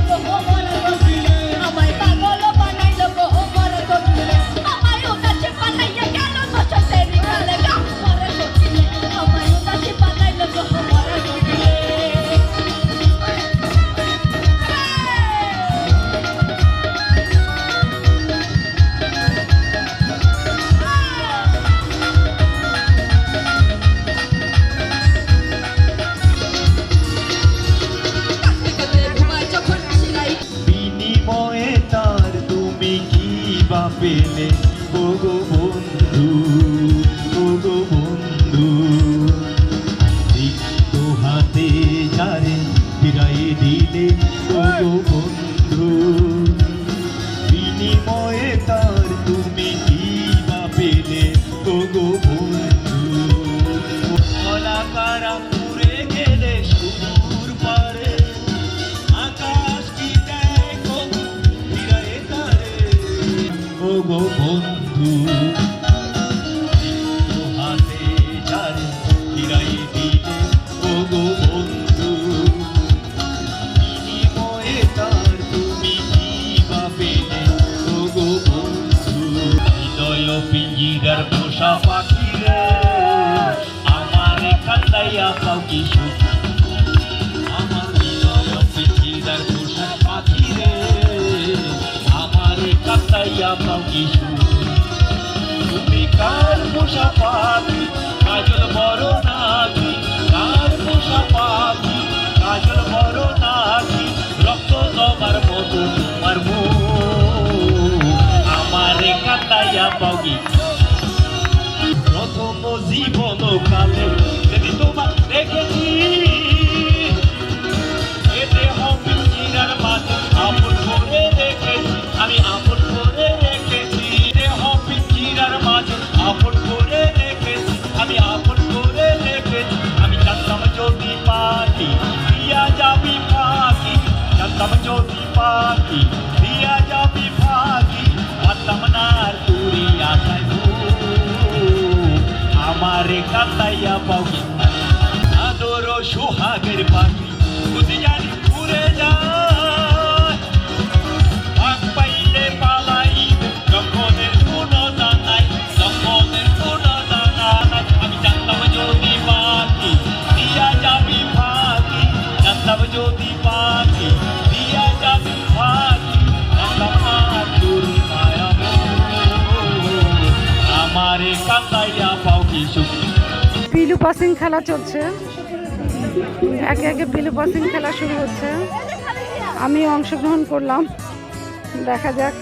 গো মোরা কোকিলে আমায় পাগল বানাইলো গো মোরা কোকিলে আমায় উদাসী বানাইয়া গেল বসন্তের কালে গো মোরা কোকিলে আমায় উদাসী বানাইলো গো মোরা কোকিলে বিনিময়ে তার তুমি কি বা পেলে ওগো বন্ধু, ওগো বন্ধু। রিক্ত হাতে যারে ফিরাই দিলে ওগো বন্ধু, বিনিময়ে তার তুমি কি বা পেলে ওগো বন্ধু। কলাকারা পুরে গেলে সুদূর পারে আকাশ কি দেয় কবু ফিরায় তারে ওগো বন্ধু। রিক্ত হাতে যারে ফিরাই দিলে ওগো বন্ধু, বিনিময়ে তার তুমি কি বা পেলে ওগো বন্ধু। হৃদয় পিঞ্জিরার পোষা পাখি রে আমারে কান্দাইয়া পাও কি সুখ, আমার হৃদয় পিঞ্জিরার পোষা পাখি রে আমারে কান্দাইয়া পাও কি সুখ। তুমি কার পোষা পাখি কাজল বড় নাকি, কার পোষা পাখি কাজল বড় নাকি, রক্ত জমার মতো তোমার মুখ আমারে কান্দাইয়া পাও কি। প্রথম জীবন কালে যদি তোমার দেখেছি এতে হবে চিরার মাঝে আপন করে রেখেছি, আমি আপন করে রেখেছি। এতে হবে চিরার মাঝে আপন করে রেখেছি, আমি আপন করে রেখেছি। আমি জানতাম যদি পাখি দিয়া যাবি ফাঁকি, জানতাম যদি পাখি দিয়া যাবি ফাঁকি, পারতাম না আর তুরি আশায় আমারে কান্দাইয়া পাও কি। আদর সোহাগের পাখি বুঝি জানি উড়ে যায়, ভাগ পাইলে পালাইবে যখনের কোনো জানাই, যখনের কোনো জানাই। আমি জানতাম যদি পাখি দিয়া যাবি ফাঁকি, জানতাম যদি পাখি দিয়া যাবি ফাঁকি, জানতাম না তোরি মায়া আমারে কান্দাইয়া পাও কি সুখ। পিলু পাসিং খেলা চলছে, একে একে পিলু পাসিং খেলা শুরু হচ্ছে। আমি অংশগ্রহণ করলাম, দেখা যাক।